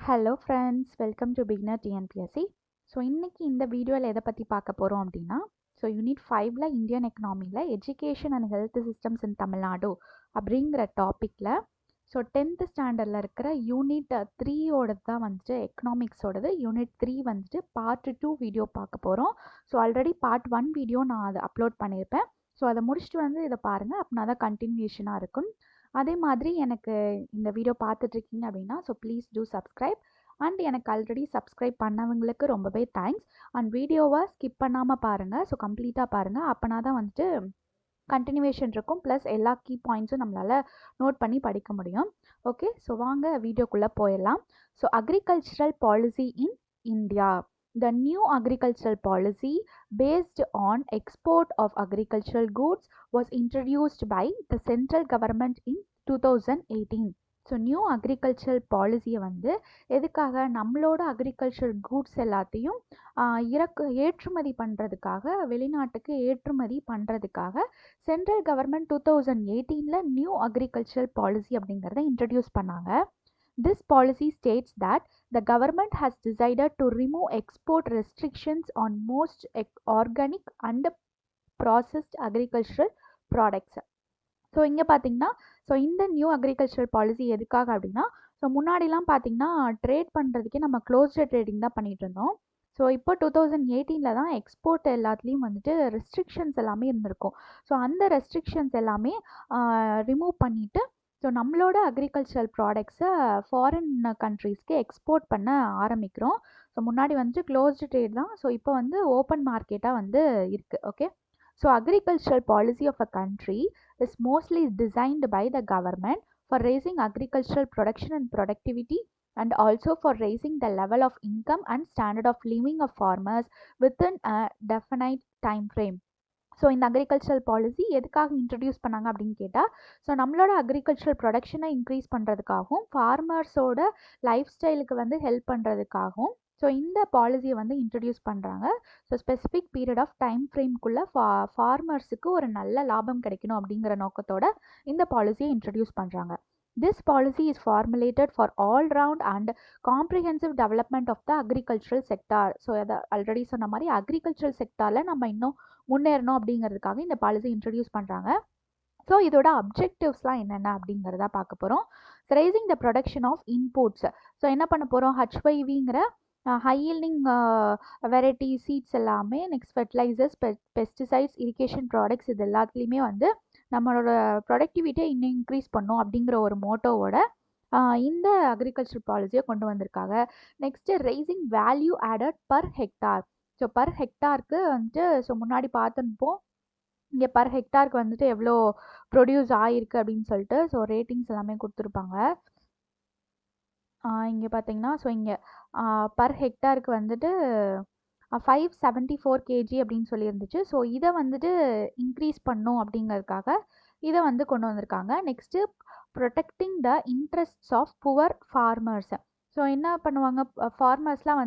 Hello friends, welcome to beginner TNPSC. So இன்றைக்கி இந்த வீடியோவில் எதை பற்றி பார்க்க போகிறோம் அப்படின்னா, யூனிட் 5ல் இந்தியன் எக்கனாமியில் education and health systems in Tamil Nadu அப்படிங்கிற டாப்பிக்கில் 10th ஸ்டாண்டர்டில் இருக்கிற யூனிட் 3ஓடது தான் வந்துட்டு எக்கனாமிக்ஸோடது. யூனிட் 3 வந்துட்டு பார்ட் 2 வீடியோ பார்க்க போகிறோம். ஆல்ரெடி பார்ட் 1 வீடியோ நான் அதை அப்லோட் பண்ணியிருப்பேன். அதை முடிச்சுட்டு இதை பாருங்கள், அப்படின்னா தான் கண்டினியூஷனாக இருக்கும். அதே மாதிரி எனக்கு இந்த வீடியோ பார்த்துட்ருக்கீங்க அப்படின்னா ப்ளீஸ் டூ சப்ஸ்கிரைப். அண்ட் எனக்கு ஆல்ரெடி சப்ஸ்கிரைப் பண்ணவங்களுக்கு ரொம்பவே தேங்க்ஸ். அண்ட் வீடியோவை ஸ்கிப் பண்ணாமல் பாருங்கள். கம்ப்ளீட்டாக பாருங்கள், அப்போனா தான் வந்துட்டு கண்டினியூவேஷன் இருக்கும். ப்ளஸ் எல்லா கீ பாயிண்ட்ஸும் நம்மளால் நோட் பண்ணி படிக்க முடியும். ஓகே, வாங்க வீடியோக்குள்ளே போயிடலாம். Agricultural policy in India. The new agricultural policy based on export of agricultural goods was introduced by the central government in 2018. New agriculture பாலிசியை எதுக்காக, நம்மளோட அக்ரிகல்ச்சர் கூட்ஸ் எல்லாத்தையும் ஏற்றுமதி பண்ணுறதுக்காக, வெளிநாட்டுக்கு ஏற்றுமதி பண்ணுறதுக்காக central government 2018 new agriculture policy அப்படிங்கிறத இன்ட்ரடியூஸ் பண்ணாங்க. This policy states that the government has decided to remove export restrictions on most organic and processed agricultural products. இங்கே பார்த்தீங்கன்னா இந்த நியூ அக்ரிகல்ச்சர் பாலிசி எதுக்காக அப்படின்னா, முன்னாடிலாம் பார்த்தீங்கன்னா ட்ரேட் பண்ணுறதுக்கே நம்ம க்ளோஸ்டு ட்ரேடிங் தான் பண்ணிகிட்டு இருந்தோம். இப்போ 2018 தான் எக்ஸ்போர்ட் எல்லாத்துலேயும் ரெஸ்ட்ரிக்ஷன்ஸ் எல்லாமே இருந்திருக்கும். அந்த ரெஸ்ட்ரிக்ஷன்ஸ் எல்லாமே ரிமூவ் பண்ணிவிட்டு நம்மளோட அக்ரிகல்ச்சர் ப்ராடக்ட்ஸை ஃபாரின் கண்ட்ரீஸ்க்கு எக்ஸ்போர்ட் பண்ண ஆரம்பிக்கிறோம். முன்னாடி க்ளோஸ்டு ட்ரேட் தான். இப்போ ஓப்பன் மார்க்கெட்டாக இருக்குது. Okay, agricultural policy of a country is mostly designed by the government for raising agricultural production and productivity, and also for raising the level of income and standard of living of farmers within a definite time frame. இந்த agricultural policy எதுக்காக introduce பண்ணாங்க அப்படின்னு கேட்டால், நம்மளோட agricultural ப்ரொடக்ஷனை increase பண்ணுறதுக்காகவும், ஃபார்மர்ஸோட life ஸ்டைலுக்கு help பண்ணுறதுக்காகவும் இந்த பாலிசியை introduce பண்ணுறாங்க. ஸ்பெசிஃபிக் பீரியட் ஆஃப் டைம் ஃப்ரேம்குள்ளே ஃபார்மர்ஸுக்கு ஒரு நல்ல லாபம் கிடைக்கணும் அப்படிங்கிற நோக்கத்தோட இந்த பாலிசியை இன்ட்ரடியூஸ் பண்ணுறாங்க. This policy is formulated for all-round and comprehensive development of the agricultural sector. அதை ஆல்ரெடி சொன்ன மாதிரி அக்ரிகல்ச்சரல் செக்டாரில் நம்ம இன்னும் முன்னேறணும் அப்படிங்கிறதுக்காக இந்த பாலிசி இன்ட்ரடியூஸ் பண்ணுறாங்க. இதோட அப்ஜெக்டிவ்ஸ்லாம் என்னென்ன அப்படிங்கிறத பார்க்க போகிறோம். Rising the production of inputs. என்ன பண்ண போகிறோம், HYVங்கிற ஹை யீல்டிங் வெரைட்டி சீட்ஸ் எல்லாமே, next fertilizers, pesticides, irrigation products, இது எல்லாத்துலேயுமே நம்மளோட ப்ரொடக்டிவிட்டியை இன்னும் இன்க்ரீஸ் பண்ணோம் அப்படிங்கிற ஒரு மோட்டோவோட இந்த அக்ரிகல்ச்சர் பாலிசியை கொண்டு வந்திருக்காங்க. Next rising value added per hectare. Per ஹெக்டாருக்கு முன்னாடி பார்த்துப்போம், இங்கே பர் ஹெக்டாருக்கு எவ்வளோ ப்ரொடியூஸ் ஆகிருக்கு அப்படின்னு சொல்லிட்டு ரேட்டிங்ஸ் எல்லாமே கொடுத்துருப்பாங்க. இங்கே பார்த்தீங்கன்னா இங்கே பர் ஹெக்டாருக்கு 574 kg அப்படின்னு சொல்லியிருந்துச்சு. இதை இன்க்ரீஸ் பண்ணும் அப்படிங்கிறதுக்காக இதை கொண்டு வந்திருக்காங்க. Next protecting the interests of poor farmers. என்ன பண்ணுவாங்க, ஃபார்மர்ஸ்லாம்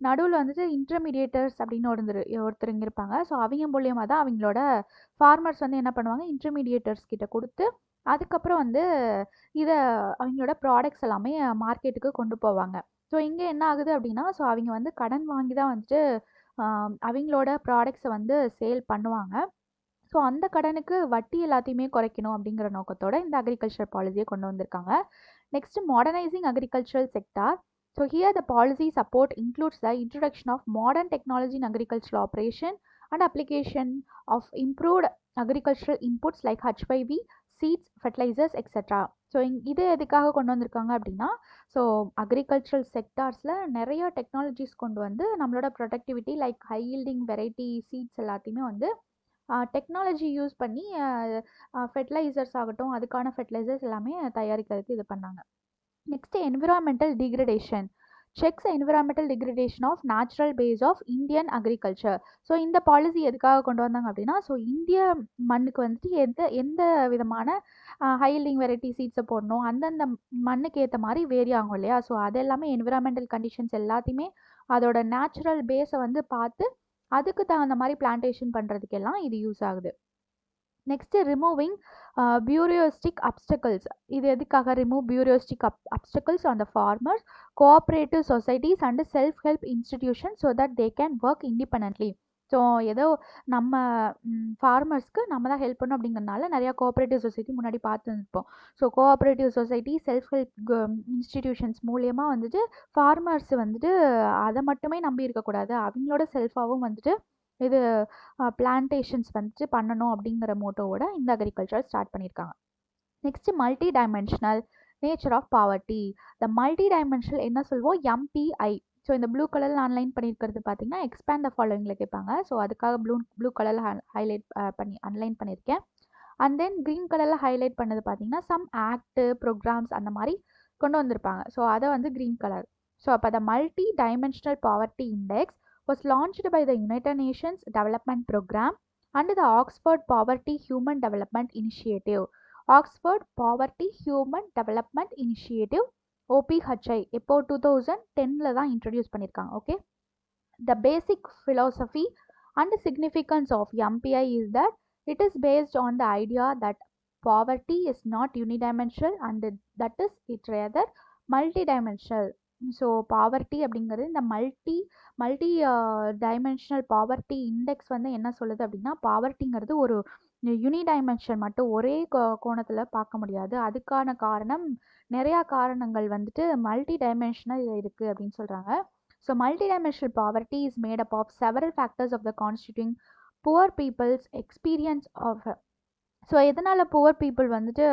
நடுவில் இன்டர்மீடியேட்டர்ஸ் அப்படின்னு ஒருத்தருங்க இருப்பாங்க. அவங்க மூலியமாக தான் அவங்களோட ஃபார்மர்ஸ் என்ன பண்ணுவாங்க, இன்டர்மீடியேட்டர்ஸ் கிட்ட கொடுத்து அதுக்கப்புறம் இதை அவங்களோட ப்ராடக்ட்ஸ் எல்லாமே மார்க்கெட்டுக்கு கொண்டு போவாங்க. இங்கே என்ன ஆகுது அப்படின்னா, அவங்க கடன் வாங்கி தான் அவங்களோட ப்ராடக்ட்ஸை சேல் பண்ணுவாங்க. அந்த கடனுக்கு வட்டி எல்லாத்தையுமே குறைக்கணும் அப்படிங்கிற நோக்கத்தோட இந்த அக்ரிகல்ச்சர் பாலிசியை கொண்டு வந்திருக்காங்க. Next modernising agricultural sector. Here the policy support includes the introduction of modern technology in agricultural operation and application of improved agricultural inputs like HYV, seeds, fertilizers, etc. இது எதுக்காக கொண்டு வந்திருக்காங்க அப்படின்னா, அக்ரிகல்ச்சரல் செக்டார்ஸில் நிறைய டெக்னாலஜிஸ் கொண்டு நம்மளோட productivity like high yielding variety seeds எல்லாத்தையுமே technology use பண்ணி ஃபெர்டிலைசர்ஸ் ஆகட்டும், அதுக்கான ஃபெர்டிலைசர்ஸ் எல்லாமே தயாரிக்கிறதுக்கு இது பண்ணாங்க. Next environmental degradation. செக்ஸ் environmental degradation of natural base of Indian agriculture. இந்த பாலிசி எதுக்காக கொண்டு வந்தாங்க அப்படின்னா, இந்திய மண்ணுக்கு எந்த விதமான ஹை யீல்டிங் வெரைட்டி சீட்ஸை போடணும், அந்தந்த மண்ணுக்கு ஏற்ற மாதிரி வேரி ஆகும் இல்லையா. அது எல்லாமே என்விரான்மெண்டல் கண்டிஷன்ஸ் எல்லாத்தையுமே அதோட நேச்சுரல் பேஸை பார்த்து அதுக்கு தகுந்த மாதிரி பிளான்டேஷன் பண்ணுறதுக்கெல்லாம் இது யூஸ் ஆகுது. Next removing bureaucratic obstacles. இது எதுக்காக remove bureaucratic obstacles on the farmers, cooperative societies and self help institutions so that they can work independently. So ஏதோ நம்ம ஃபார்மர்ஸ்க்கு நம்ம தான் ஹெல்ப் பண்ணணும் அப்படிங்கிறனால நிறையா கோஆப்ரேட்டிவ் சொசைட்டி முன்னாடி பார்த்துருப்போம். So cooperative society self help institutions மூலியமாக வந்துட்டு ஃபார்மர்ஸ் வந்துட்டு அதை மட்டுமே நம்பி இருக்கக்கூடாது, அவங்களோட செல்ஃபாகவும் வந்துட்டு இது பிளான்டேஷன்ஸ் வந்துட்டு பண்ணணும் அப்படிங்கிற மோட்டோவோட இந்த அக்ரிகல்ச்சர் ஸ்டார்ட் பண்ணியிருக்காங்க. Next multi dimensional nature of poverty. இந்த மல்டி டைமென்ஷனல் என்ன சொல்வோம், எம்பிஐ. ஸோ இந்த ப்ளூ கலரில் ஆன்லைன் பண்ணியிருக்கிறது பார்த்தீங்கன்னா எக்ஸ்பேண்ட் த ஃபாலோவிங்கில் கேட்பாங்க. ஸோ அதுக்காக ப்ளூ கலரில் ஹைலைட் பண்ணி அன்லைன் பண்ணியிருக்கேன். அண்ட் தென் க்ரீன் கலரில் ஹைலைட் பண்ணது பார்த்தீங்கன்னா சம் ஆக்ட் ப்ரோக்ராம்ஸ் அந்த மாதிரி கொண்டு வந்திருப்பாங்க. ஸோ அதை வந்து க்ரீன் கலர். ஸோ அப்போ the multi dimensional poverty index was launched by the United Nations Development Programme and the Oxford Poverty Human Development Initiative. Oxford Poverty Human Development Initiative OPHI எப்போ 2010ல தான் introduce பண்ணியிருக்காங்க. Okay, the basic philosophy and significance of MPI is that it is based on the idea that poverty is not unidimensional and that is it rather multidimensional. So poverty அப்படிங்கிறது இந்த multi dimensional poverty index வந்து என்ன சொல்லுது அப்படின்னா, பாவர்ட்டிங்கிறது ஒரு யூனிடைமென்ஷன் மட்டும் ஒரே கோணத்தில் பார்க்க முடியாது, அதுக்கான காரணம் நிறையா காரணங்கள் வந்துட்டு மல்டி டைமென்ஷனல் இருக்குது அப்படின்னு சொல்கிறாங்க. So multidimensional poverty is made up of several factors of the constituting poor people's experience of. So எதனால் புவர் பீப்புள் வந்துட்டு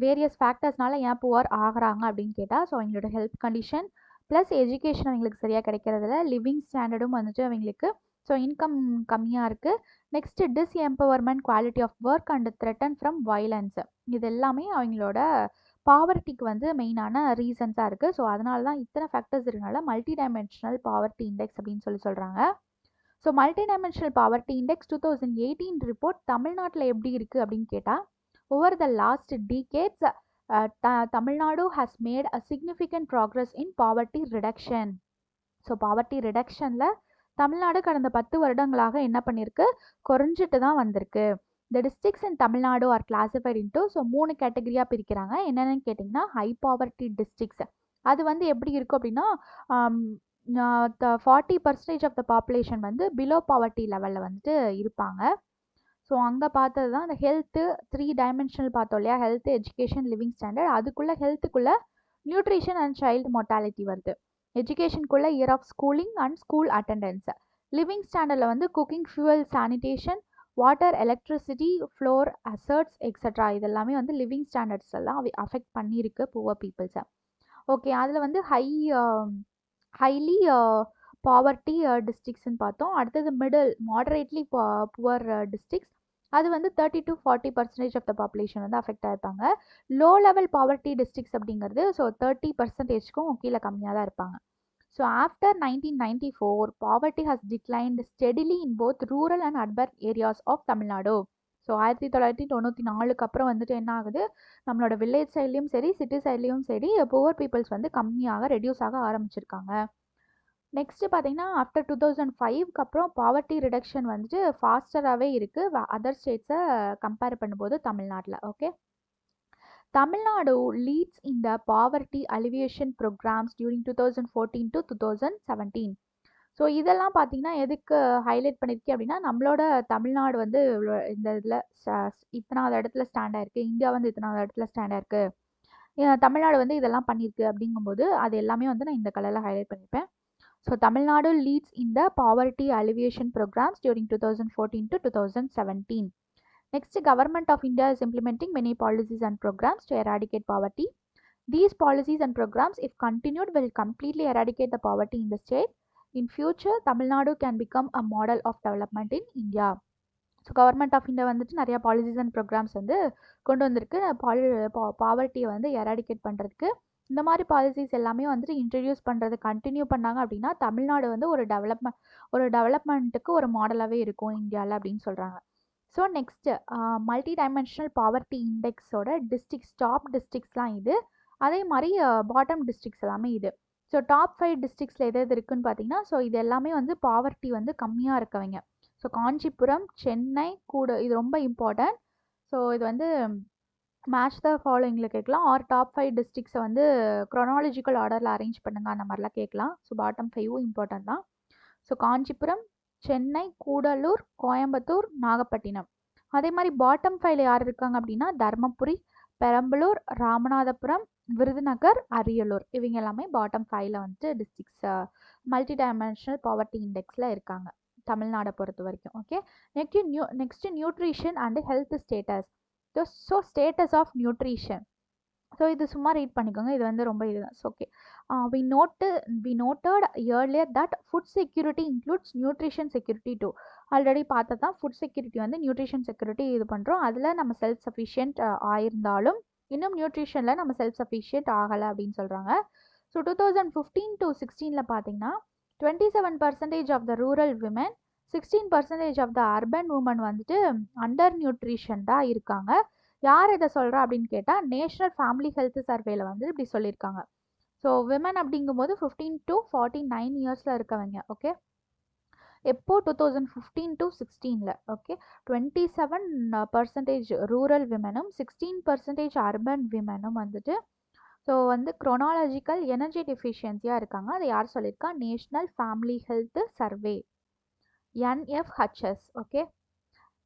வேரியஸ் ஃபேக்டர்ஸ்னால ஏன் புவர் ஆகிறாங்க அப்படின்னு கேட்டால், ஸோ அவங்களோட ஹெல்த் கண்டிஷன் ப்ளஸ் எஜுகேஷன் அவங்களுக்கு சரியாக கிடைக்கிறதில்ல, லிவிங் ஸ்டாண்டர்டும் வந்துட்டு அவங்களுக்கு ஸோ இன்கம் கம்மியாக இருக்குது. Next disempowerment, quality of work and threaten from violence, இது எல்லாமே அவங்களோட பாவர்ட்டிக்கு வந்து மெயினான ரீசன்ஸாக இருக்குது. ஸோ அதனால தான் இத்தனை ஃபேக்டர்ஸ் இருக்கனால மல்டி டைமென்ஷனல் பாவர்ட்டி இண்டெக்ஸ் அப்படின்னு சொல்கிறாங்க. So multi dimensional poverty index 2018 report தமிழ்நாட்டில் எப்படி இருக்குது அப்படின்னு கேட்டால், over the last decades Tamil Nadu has made a significant progress in poverty reduction. So poverty ரிடக்ஷனில் தமிழ்நாடு கடந்த 10 வருடங்களாக என்ன பண்ணியிருக்கு, குறைஞ்சிட்டு தான் வந்திருக்கு. The districts in Tamil Nadu are classified into, so 3 கேட்டகரியாக பிரிக்கிறாங்க. என்னென்னு கேட்டிங்கன்னா, ஹை பாவர்ட்டி டிஸ்ட்ரிக்ஸ், அது வந்து எப்படி இருக்கும் அப்படின்னா 40% ஆஃப் த பாப்புலேஷன் வந்து பிலோ பாவர்ட்டி லெவலில் வந்துட்டு இருப்பாங்க. ஸோ அங்கே பார்த்தது தான் அந்த ஹெல்த்து 3 டைமென்ஷனல் பார்த்தோம் இல்லையா, ஹெல்த், எஜுகேஷன், லிவிங் ஸ்டாண்டர்ட். அதுக்குள்ளே ஹெல்த்துக்குள்ளே நியூட்ரிஷன் அண்ட் சைல்டு மொர்டாலிட்டி வருது. எஜுகேஷனுக்குள்ளே year of schooling and school attendance. Living ஸ்டாண்டர்டில் வந்து cooking, fuel, sanitation, water, electricity, floor, assets extra, இதெல்லாமே வந்து லிவிங் ஸ்டாண்டர்ட்ஸ் எல்லாம் அஃபெக்ட் பண்ணியிருக்கு புவர் பீப்புள்ஸை. ஓகே, அதில் வந்து ஹைலி பாவர்ட்டி டிஸ்ட்ரிக்ஸ்ன்னு பார்த்தோம். அடுத்தது மிடில் மாடரேட்லி புவர் டிஸ்ட்ரிக்ஸ், அது வந்து 30 to 40% ஆஃப் த பாப்புலேஷன் வந்து அஃபெக்ட் ஆகிருப்பாங்க. லோ லெவல் பாவர்ட்டி டிஸ்ட்ரிக்ஸ் அப்படிங்கிறது ஸோ 30%க்கும் கீழே கம்மியாக தான் இருப்பாங்க. So after 1994 poverty has declined steadily in both rural and urban areas of Tamil Nadu. So 1994க்கு அப்புறம் வந்துட்டு என்ன ஆகுது, நம்மளோட வில்லேஜ் சைட்லேயும் சரி சிட்டி சைட்லேயும் சரி புவர் பீப்புள்ஸ் வந்து கம்மியாக ரெடியூஸ் ஆக ஆரம்பிச்சிருக்காங்க. நெக்ஸ்ட்டு பார்த்தீங்கன்னா ஆஃப்டர் 2005க்கு அப்புறம் பாவர்ட்டி ரிடக்ஷன் வந்துட்டு ஃபாஸ்டராகவே இருக்குது அதர் ஸ்டேட்ஸை கம்பேர் பண்ணும்போது தமிழ்நாட்டில். ஓகே, தமிழ்நாடு லீட்ஸ் இந்த poverty alleviation programs during 2014 to 2017. So இதெல்லாம் பார்த்தீங்கன்னா எதுக்கு ஹைலைட் பண்ணியிருக்கேன் அப்படின்னா, நம்மளோட தமிழ்நாடு வந்து இந்த இதில் இத்தனாவது இடத்துல ஸ்டாண்ட் ஆயிருக்கு, இந்தியா வந்து இத்தனாவது இடத்துல ஸ்டாண்ட் ஆயிருக்கு, தமிழ்நாடு வந்து இதெல்லாம் பண்ணியிருக்கு அப்படிங்கும்போது அது எல்லாமே வந்து நான் இந்த கலரில் ஹைலைட் பண்ணியிருப்பேன். So Tamil Nadu leads in the poverty alleviation programs during 2014 to 2017. Next, Government of India is implementing many policies and programs to eradicate poverty. These policies and programs, if continued, will completely eradicate the poverty in the state. In future, Tamil Nadu can become a model of development in India. So government of India வந்துட்டு நிறையா policies and programs வந்து கொண்டு வந்திருக்கு பாவர்ட்டியை வந்து eradicate பண்ணுறதுக்கு. இந்த மாதிரி policies எல்லாமே வந்துட்டு இன்ட்ரடியூஸ் பண்ணுறது கண்டினியூ பண்ணாங்க அப்படின்னா தமிழ்நாடு வந்து ஒரு டெவலப்மெண்ட்டுக்கு ஒரு மாடலாகவே இருக்கும் இந்தியாவில் அப்படின்னு சொல்கிறாங்க. So next multi dimensional poverty இண்டெக்ஸோட டிஸ்ட்ரிக்ஸ், டாப் டிஸ்ட்ரிக்ஸ்லாம் இது, அதே மாதிரி பாட்டம் டிஸ்ட்ரிக்ஸ் எல்லாமே இது. ஸோ டாப் 5 டிஸ்ட்ரிக்ஸில் எது இருக்குன்னு பார்த்தீங்கன்னா, ஸோ இது எல்லாமே வந்து பாவர்ட்டி வந்து கம்மியாக இருக்கவங்க. ஸோ காஞ்சிபுரம், சென்னை, இது ரொம்ப இம்பார்ட்டன்ட். ஸோ இது வந்து மேட்ச் த ஃபாலோயிங்கில் கேட்கலாம், ஆர் டாப் 5 டிஸ்ட்ரிக்ஸை வந்து க்ரொனாலஜிக்கல் ஆர்டரில் அரேஞ்ச் பண்ணுங்க, அந்த மாதிரிலாம் கேட்கலாம். ஸோ பாட்டம் 5 இம்பார்ட்டன்ட் தான். ஸோ காஞ்சிபுரம், சென்னை, கூடலூர், கோயம்புத்தூர், நாகப்பட்டினம். அதே மாதிரி பாட்டம் 5ல யார் இருக்காங்க அப்படின்னா தர்மபுரி, பெரம்பலூர், ராமநாதபுரம், விருதுநகர், அரியலூர். இவங்க எல்லாமே பாட்டம் 5ல வந்துட்டு டிஸ்ட்ரிக்ஸ் மல்டி டைமென்ஷனல் பாவர்ட்டி இண்டெக்ஸில் இருக்காங்க தமிழ்நாடை பொறுத்த வரைக்கும். Okay, next nutrition and health status. So status of nutrition. So இது சும்மா ரீட் பண்ணிக்கோங்க, இது வந்து ரொம்ப இதுதான். Okay, we noted earlier that food security includes nutrition security too. Already பார்த்தா தான் ஃபுட் செக்யூரிட்டி வந்து நியூட்ரிஷன் செக்யூரிட்டி இது பண்ணுறோம். அதில் நம்ம செல்ஃப் சஃபிஷியன்ட் ஆயிருந்தாலும் இன்னும் நியூட்ரிஷனில் நம்ம செல்ஃப் சஃபிஷியன்ட் ஆகலை அப்படின்னு சொல்கிறாங்க. ஸோ 2015 to 16 பார்த்தீங்கன்னா 27% of the rural women, 16% of the urban woman வந்துட்டு அண்டர் நியூட்ரிஷன் தான் இருக்காங்க. யார் இதை சொல்கிறா அப்படின்னு கேட்டால் நேஷ்னல் ஃபேமிலி ஹெல்த் சர்வேல வந்து இப்படி சொல்லியிருக்காங்க. ஸோ விமன் அப்படிங்கும்போது 15 to 49 இயர்ஸில் இருக்கவங்க. ஓகே, எப்போ 2015 to 16ல. ஓகே, 27% ரூரல் விமனும் 16% அர்பன் விமனும் வந்துட்டு ஸோ வந்து குரோனாலஜிக்கல் எனர்ஜி டெஃபிஷியன்சியாக இருக்காங்க. அதை யார் சொல்லியிருக்கா? National family health survey, NFHS. Okay,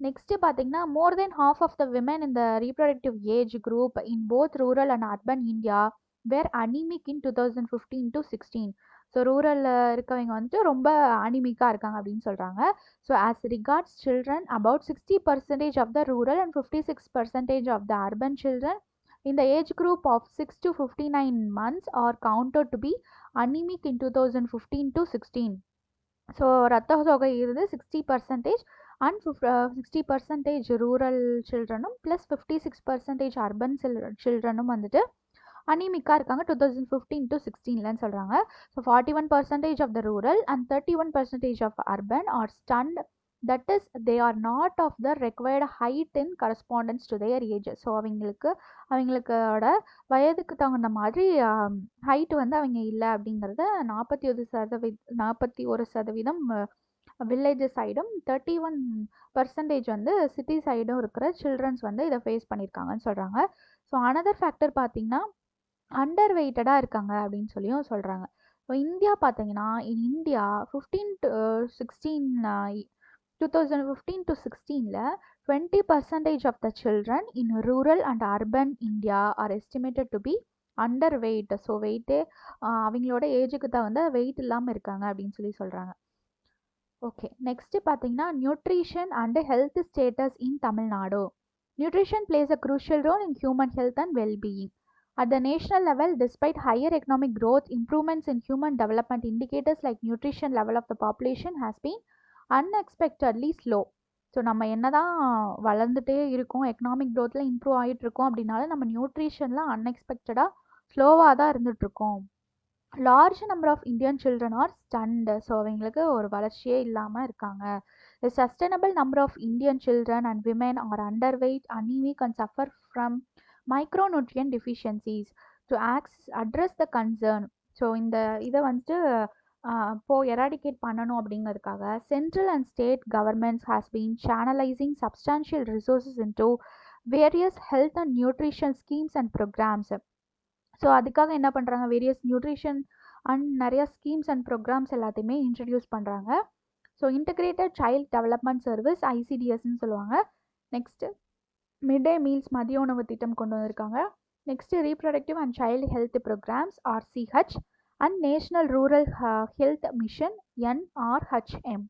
next பார்த்தீங்கன்னா more then half of the women in the reproductive age group in both rural and urban India were anaemic in 2015 to 16. So ரூரலில் இருக்கவங்க வந்துட்டு ரொம்ப அனிமிக்காக இருக்காங்க அப்படின்னு சொல்கிறாங்க. So as regards children, about 60% of the rural and 56% of the urban children in the age group of 6 to 59 months are counted to be anemic in 2015 to 16. So ரத்த சோகை இருந்து 60% அண்ட் 60% ரூரல் சில்ட்ரனும் ப்ளஸ் 56% அர்பன் சில்ட்ரனும் வந்துட்டு அனிமிக்காக இருக்காங்க 2015 to 16லன்னு சொல்கிறாங்க. So 41% of the rural and 31% of urban are stunt, that is they are not of the required height in correspondence to their age. So அவங்களுக்கோட வயதுக்கு தகுந்த மாதிரி ஹைட் வந்து அவங்க இல்லை அப்படிங்கிறத 41% வில்லேஜ் சைடும் 31% வந்து சிட்டி சைடும் இருக்கிற சில்ட்ரன்ஸ் வந்து இதை ஃபேஸ் பண்ணியிருக்காங்கன்னு சொல்கிறாங்க. ஸோ அனதர் ஃபேக்டர் பார்த்தீங்கன்னா அண்டர் வெயிட்டடாக இருக்காங்க அப்படின்னு சொல்லியும் சொல்கிறாங்க. ஸோ இந்தியா பார்த்தீங்கன்னா இந்தியா 2015 to 16ல 20% of the children in rural and urban India are estimated to be under weight. So வெயிட்டே அவங்களோட ஏஜுக்கு தகுந்த வெயிட் இல்லாமல் இருக்காங்க அப்படின்னு சொல்கிறாங்க. ஓகே, நெக்ஸ்ட் பார்த்தீங்கன்னா nutrition and health status in Tamil Nadu. Nutrition plays a crucial role in human health and well-being. At the national level, despite higher economic growth, improvements in human development indicators like nutrition level of the population has been unexpectedly slow. So நம்ம என்னதான் வளர்ந்துட்டே இருக்கோம், economic க்ரோத்தில் improve ஆகிட்டு இருக்கோம் அப்படின்னாலும் நம்ம நியூட்ரிஷன்லாம் அன்எக்ஸ்பெக்டடாக ஸ்லோவாக தான் இருந்துகிட்ருக்கோம். Large number of Indian children are stunt. So அவங்களுக்கு ஒரு வளர்ச்சியே இல்லாமல் இருக்காங்க. A sustainable number of Indian children and women are underweight, anemic and suffer from micronutrient deficiencies. To address the concern, so இந்த இதை வந்துட்டு எராடிகேட் பண்ணணும் அப்படிங்கிறதுக்காக central and state governments has been channelising substantial resources into various health and nutrition schemes and programmes. So அதுக்காக என்ன பண்ணுறாங்க, various nutrition and நிறைய schemes and programmes எல்லாத்தையுமே இன்ட்ரடியூஸ் பண்ணுறாங்க. So integrated child development service, ICDSன்னு சொல்லுவாங்க. நெக்ஸ்ட்டு மிட் டே meals, மதிய உணவு திட்டம் கொண்டு வந்திருக்காங்க. Next reproductive and child health programs, RCH, and national rural health mission, NRHM.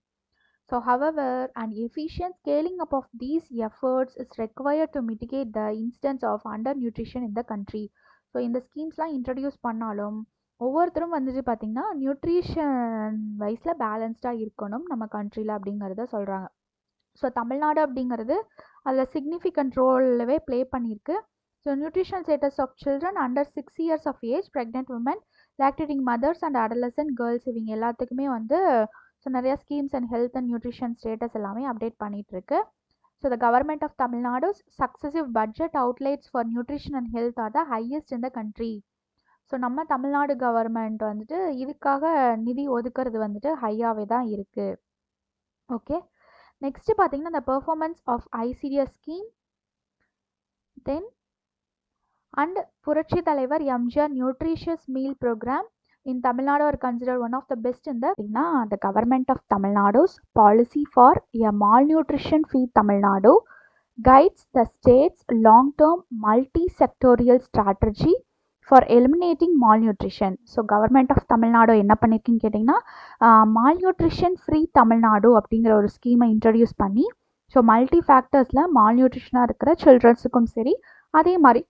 So however and efficient scaling up of these efforts is required to mitigate the incidence of undernutrition in the country. So இந்த ஸ்கீம்ஸ்லாம் introduce பண்ணாலும் ஒவ்வொருத்தரும் வந்துட்டு பார்த்திங்கன்னா nutrition வைஸில் பேலன்ஸ்டாக இருக்கணும் நம்ம கண்ட்ரியில் அப்படிங்கிறத சொல்கிறாங்க. ஸோ தமிழ்நாடு அப்படிங்கிறது அதில் சிக்னிஃபிகண்ட் ரோலவே ப்ளே பண்ணியிருக்கு. So nutrition status of children under 6 years of age, pregnant women, lactating mothers and adolescent girls, இவங்க எல்லாத்துக்குமே வந்து ஸோ நிறையா schemes and health and nutrition status எல்லாமே அப்டேட் பண்ணிகிட்ருக்கு. ஸோ த கவர்மெண்ட் ஆஃப் தமிழ்நாடு's successive budget outlays for nutrition and health are the highest in the country. So நம்ம Tamil Nadu government இதுக்காக நிதி ஒதுக்கிறது ஹையாகவே தான் இருக்குது. ஓகே, நெக்ஸ்ட் பார்த்தீங்கன்னா the performance of ICDS scheme, then and புரட்சி தலைவர் MGR nutritious meal program in Tamil Nadu are considered one of the best in the government of Tamil Nadu's policy for a malnutrition free Tamil Nadu guides the state's long-term multi-sectorial strategy for eliminating malnutrition. So government of Tamil Nadu என்ன பண்ணியிருக்குன்னு கேட்டிங்கன்னா malnutrition free Tamil Nadu அப்படிங்கிற ஒரு ஸ்கீமை introduce பண்ணி so multi ஃபேக்டர்ஸில் மால்நியூட்ரிஷனாக இருக்கிற சில்ட்ரன்ஸுக்கும் சரி அதே மாதிரி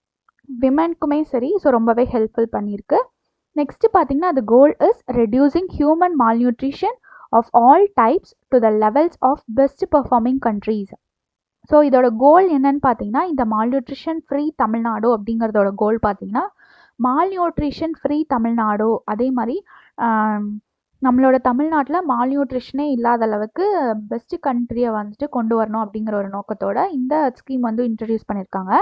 விமென்க்குமே சரி ஸோ ரொம்பவே ஹெல்ப்ஃபுல் பண்ணியிருக்கு. நெக்ஸ்ட்டு பார்த்தீங்கன்னா the goal is reducing human malnutrition of all types to the levels of best performing countries. So இதோட கோல் என்னன்னு பார்த்தீங்கன்னா இந்த மால்நியூட்ரிஷன் ஃப்ரீ தமிழ்நாடு அப்படிங்கிறதோட கோல் பார்த்தீங்கன்னா மால்நியூட்ரிஷன் ஃப்ரீ தமிழ்நாடு அதே மாதிரி நம்மளோட தமிழ்நாட்டில் மால்நியூட்ரிஷனே இல்லாத அளவுக்கு பெஸ்ட் கண்ட்ரியை வந்துட்டு கொண்டு வரணும் அப்படிங்கிற ஒரு நோக்கத்தோட இந்த ஸ்கீம் வந்து இன்ட்ரடியூஸ் பண்ணியிருக்காங்க.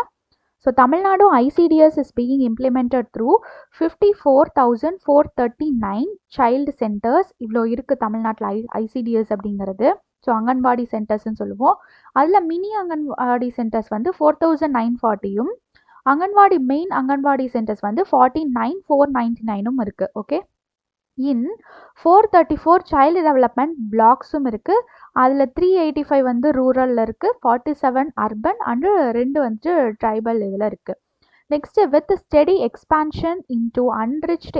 So Tamil Nadu ICDS is being implemented through 54,439 child centers. இவ்வளோ இருக்குது தமிழ்நாட்டில் ICDS அப்படிங்கிறது. ஸோ அங்கன்வாடி சென்டர்ஸ்ன்னு சொல்லுவோம். அதில் மினி அங்கன்வாடி சென்டர்ஸ் வந்து 4,940யும் அங்கன்வாடி மெயின் அங்கன்வாடி சென்டர்ஸ் வந்து 49,499ம் இருக்குது. ஓகே, இன் 434 சைல்டு டெவலப்மெண்ட் பிளாக்ஸும் இருக்குது. அதில் 385 வந்து ரூரலில் இருக்குது, 47 அர்பன் அண்டு 2 வந்து ட்ரைபல் இதில் இருக்குது. Next with steady expansion into unreached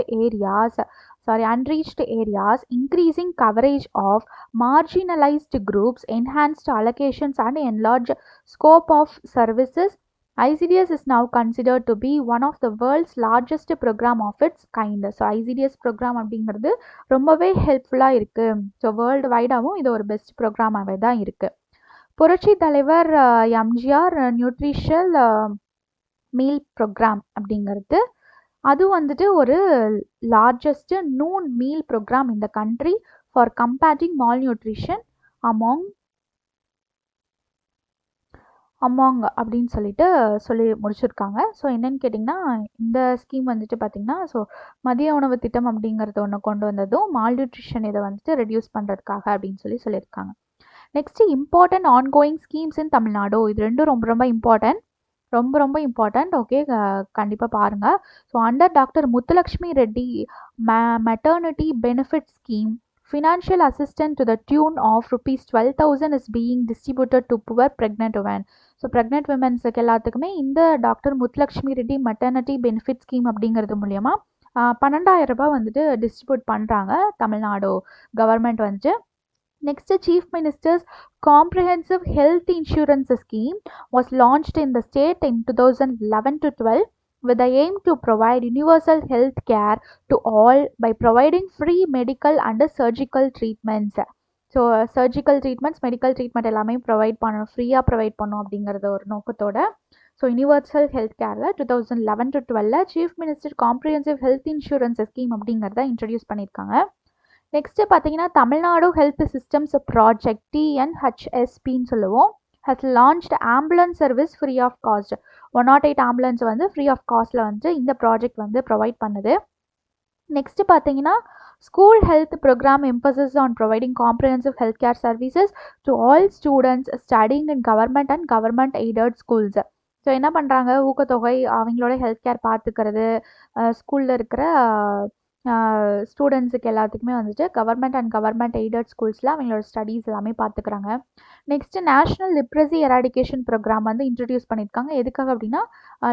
areas, increasing coverage of marginalized groups, enhanced allocations and enlarged scope of services, ICDS is now considered to be one of the world's largest program of its kind. So ICDS program அப்படிங்கிறது ரொம்பவே ஹெல்ப்ஃபுல்லாக இருக்குது. So world வைடாகவும் இது ஒரு best ப்ரோக்ராமாகவே தான் இருக்குது. புரட்சி தலைவர் எம்ஜிஆர் நியூட்ரிஷியல் மீல் ப்ரோக்ராம் அப்படிங்கிறது அது வந்துட்டு ஒரு லார்ஜஸ்ட் நூன் மீல் ப்ரோக்ராம் இந்த country for combating malnutrition among அப்படின்னு சொல்லி முடிச்சிருக்காங்க. ஸோ என்னன்னு கேட்டிங்கன்னா இந்த ஸ்கீம் வந்துட்டு பார்த்திங்கன்னா ஸோ மதிய உணவு திட்டம் அப்படிங்கிறது ஒன்று கொண்டு வந்ததும் மால்நியூட்ரிஷன் இதை வந்துட்டு ரெடியூஸ் பண்ணுறதுக்காக அப்படின்னு சொல்லியிருக்காங்க. நெக்ஸ்ட் இம்பார்ட்டன்ட் ஆன்கோயிங் ஸ்கீம்ஸ் இன் தமிழ்நாடு. இது ரெண்டும் ரொம்ப இம்பார்ட்டன்ட். ஓகே, கண்டிப்பாக பாருங்கள். So under doctor Muthulakshmi Reddy maternity benefit scheme financial assistance to the tune of rupees 12,000 is being distributed to poor pregnant women. So pregnant விமென்ஸுக்கு எல்லாத்துக்குமே இந்த doctor Muthulakshmi Reddy maternity benefit scheme அப்படிங்கிறது மூலயமா 12,000 ரூபாய் வந்துட்டு டிஸ்ட்ரிபியூட் பண்ணுறாங்க தமிழ்நாடு கவர்மெண்ட் வந்துட்டு. Next, Chief Minister's Comprehensive Health Insurance Scheme was launched in the state in 2011 to 12 with the aim to provide universal health care to all by providing free medical and surgical treatments. So surgical treatments medical treatment எல்லாமே ஃப்ரீயாக provide பண்ணணும் அப்படிங்கிறத ஒரு நோக்கத்தோட so universal health கேரில் 2011 to 12 chief minister comprehensive health insurance scheme அப்படிங்கிறத introduce பண்ணியிருக்காங்க. Next பார்த்தீங்கன்னா தமிழ்நாடு ஹெல்த் சிஸ்டம்ஸ் ப்ராஜெக்ட் TNHSPன்னு சொல்லுவோம் has launched ambulance service free of cost. 108 ambulance வந்து ஃப்ரீ ஆஃப் காஸ்ட்டில் வந்து இந்த ப்ராஜெக்ட் வந்து ப்ரொவைட் பண்ணுது. நெக்ஸ்ட் பார்த்தீங்கன்னா school health programme emphasises on providing comprehensive health care services to all students studying in government and government aided schools. So என்ன பண்ணுறாங்க, ஊக்கத்தொகை அவங்களோட ஹெல்த் கேர் பார்த்துக்கிறது ஸ்கூலில் இருக்கிற ஸ்டூடெண்ட்ஸுக்கு எல்லாத்துக்குமே வந்துட்டு கவர்மெண்ட் அண்ட் கவர்மெண்ட் எய்டட் ஸ்கூல்ஸில் அவங்களோட ஸ்டடீஸ் எல்லாமே பார்த்துக்கிறாங்க. Next national leprosy eradication program வந்து இன்ட்ரடியூஸ் பண்ணியிருக்காங்க. எதுக்காக அப்படின்னா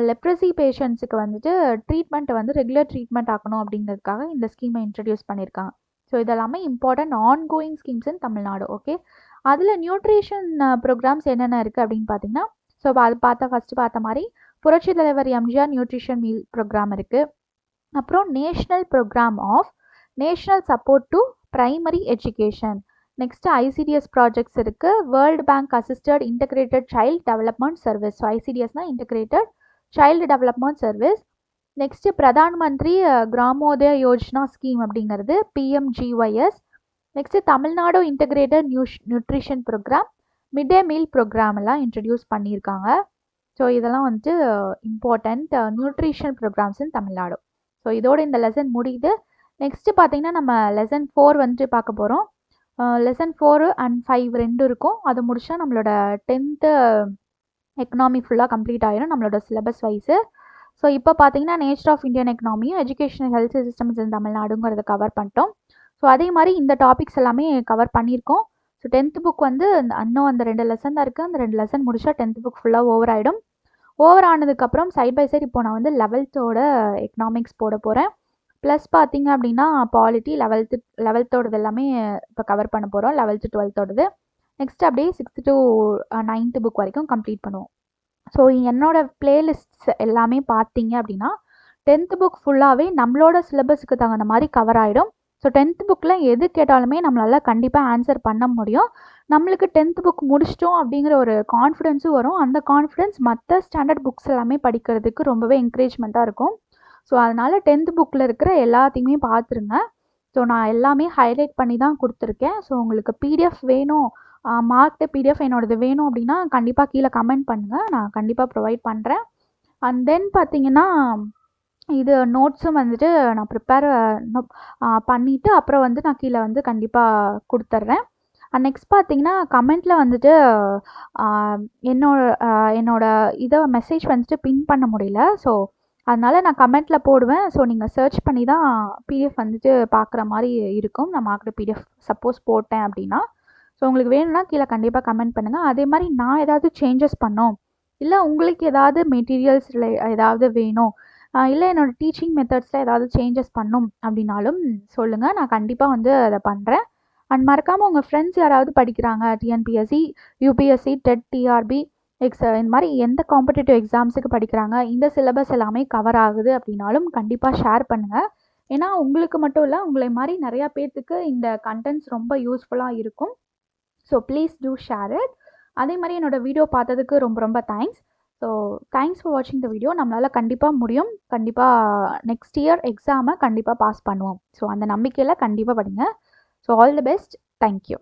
லெப்ரசி பேஷண்ட்ஸுக்கு வந்துட்டு ட்ரீட்மெண்ட்டை வந்து ரெகுலர் ட்ரீட்மெண்ட் ஆக்கணும் அப்படிங்கிறதுக்காக இந்த ஸ்கீமை இன்ட்ரடியூஸ் பண்ணியிருக்காங்க. ஸோ இதெல்லாமே இம்பார்ட்டன்ட் ஆன்கோயிங் ஸ்கீம்ஸ் இன் தமிழ்நாடு. ஓகே, அதில் நியூட்ரிஷன் ப்ரோக்ராம்ஸ் என்னென்ன இருக்குது அப்படின்னு பார்த்தீங்கன்னா ஸோ அது ஃபஸ்ட்டு பார்த்த மாதிரி புரட்சி தலைவர் எம்ஜிஆர் நியூட்ரிஷன் மீல் ப்ரோக்ராம் இருக்குது. அப்புறம் national programme of national support to primary education. Next ICDS projects இருக்குது. World bank assisted integrated child development service. So ICDSனால் integrated child development service. Next Pradhan Mantri Gramodaya Yojana scheme அப்படிங்கிறது PMGYS. Next Tamil Nadu integrated nutrition programme mid day meal programme எல்லாம் இன்ட்ரடியூஸ் பண்ணியிருக்காங்க. ஸோ இதெல்லாம் வந்துட்டு important nutrition programmes in Tamil Nadu. So இதோட இந்த லெசன் முடியுது. நெக்ஸ்ட்டு பார்த்தீங்கன்னா நம்ம லெசன் 4 வந்துட்டு பார்க்க போகிறோம். லெசன் 4 அண்ட் 5 2 இருக்கும். அது முடிச்சா நம்மளோட 10th எக்கனாமி ஃபுல்லாக கம்ப்ளீட் ஆயிரும் நம்மளோட சிலபஸ் வைஸு. ஸோ இப்போ பார்த்தீங்கன்னா நேச்சர் ஆஃப் இந்தியன் எக்கனாமியும் எஜுகேஷன் ஹெல்த் சிஸ்டம்ஸ் இன் தமிழ்நாடுங்கிறத கவர் பண்ணிட்டோம். ஸோ அதே மாதிரி இந்த டாபிக்ஸ் எல்லாமே கவர் பண்ணியிருக்கோம். ஸோ 10th புக் வந்து இன்னும் அந்த 2 லெசன் தான் இருக்குது. அந்த 2 லெசன் முடிச்சா 10th புக் ஃபுல்லாக ஓவர் ஆகிடும். ஓவர் ஆனதுக்கப்புறம் சைட் பை சைட் இப்போ நான் வந்து 11th எக்கனாமிக்ஸ் போட போகிறேன். ப்ளஸ் பார்த்தீங்க அப்படின்னா பாலிட்டி 11th எல்லாமே இப்போ கவர் பண்ண போகிறோம். 11th 12th நெக்ஸ்ட் அப்படியே 6th to 9th புக் வரைக்கும் கம்ப்ளீட் பண்ணுவோம். ஸோ என்னோட பிளேலிஸ்ட்ஸ் எல்லாமே பார்த்தீங்க அப்படின்னா 10th புக் ஃபுல்லாகவே நம்மளோட சிலபஸுக்கு தகுந்த மாதிரி கவர் ஆகிடும். ஸோ 10th புக்கில் எது கேட்டாலுமே நம்மளால் கண்டிப்பாக ஆன்சர் பண்ண முடியும். நம்மளுக்கு 10th புக் முடிச்சிட்டோம் அப்படிங்கிற ஒரு கான்ஃபிடென்ஸும் வரும். அந்த கான்ஃபிடென்ஸ் மற்ற ஸ்டாண்டர்ட் புக்ஸ் எல்லாமே படிக்கிறதுக்கு ரொம்பவே என்கரேஜ்மெண்ட்டாக இருக்கும். ஸோ அதனால் 10th புக்கில் இருக்கிற எல்லாத்தையுமே பார்த்துருங்க. ஸோ நான் எல்லாமே ஹைலைட் பண்ணி தான் கொடுத்துருக்கேன். ஸோ உங்களுக்கு பிடிஎஃப் வேணும், மார்க்டு பிடிஎஃப் என்னோடது வேணும் அப்படின்னா கண்டிப்பாக கீழே கமெண்ட் பண்ணுங்கள், நான் கண்டிப்பாக ப்ரொவைட் பண்ணுறேன். அண்ட் தென் பார்த்தீங்கன்னா இது நோட்ஸும் வந்துட்டு நான் ப்ரிப்பேர் பண்ணிவிட்டு அப்புறம் வந்து நான் கீழே வந்து கண்டிப்பாக கொடுத்துட்றேன். நெக்ஸ்ட் பார்த்தீங்கன்னா கமெண்ட்டில் வந்துட்டு என்னோட இதை மெசேஜ் வந்துட்டு பின் பண்ண முடியல. ஸோ அதனால் நான் கமெண்ட்டில் போடுவேன். ஸோ நீங்கள் சர்ச் பண்ணி தான் பிடிஎஃப் வந்துட்டு பார்க்குற மாதிரி இருக்கும். நான் மார்க்டு பிடிஎஃப் சப்போஸ் போட்டேன் அப்படின்னா. ஸோ உங்களுக்கு வேணும்னா கீழே கண்டிப்பாக கமெண்ட் பண்ணுங்கள். அதே மாதிரி நான் ஏதாவது சேஞ்சஸ் பண்ணோம், இல்லை உங்களுக்கு ஏதாவது மெட்டீரியல்ஸ் ஏதாவது வேணும், இல்லை என்னோடய டீச்சிங் மெத்தட்ஸில் ஏதாவது சேஞ்சஸ் பண்ணும் அப்படின்னாலும் சொல்லுங்கள், நான் கண்டிப்பாக வந்து அதை பண்ணுறேன். அண்ட் மறக்காமல் உங்கள் ஃப்ரெண்ட்ஸ் யாராவது படிக்கிறாங்க டிஎன்பிஎஸ்சி, யூபிஎஸ்சி, டெட், டிஆர்பி, இந்த மாதிரி எந்த காம்படிட்டிவ் எக்ஸாம்ஸுக்கு படிக்கிறாங்க, இந்த சிலபஸ் எல்லாமே கவர் ஆகுது அப்படின்னாலும் கண்டிப்பாக ஷேர் பண்ணுங்கள். ஏன்னா உங்களுக்கு மட்டும் இல்லை, உங்களை மாதிரி நிறையா பேர்த்துக்கு இந்த கண்டென்ட்ஸ் ரொம்ப யூஸ்ஃபுல்லாக இருக்கும். So please do share it. அதே மாதிரி என்னோடய வீடியோ பார்த்ததுக்கு ரொம்ப ரொம்ப தேங்க்ஸ். ஸோ தேங்க்ஸ் ஃபார் வாட்சிங் த வீடியோ. நம்மளால் கண்டிப்பாக முடியும். கண்டிப்பாக நெக்ஸ்ட் இயர் எக்ஸாமை கண்டிப்பாக பாஸ் பண்ணுவோம். ஸோ அந்த நம்பிக்கையில் கண்டிப்பாக படிங்க. So all the best. Thank you.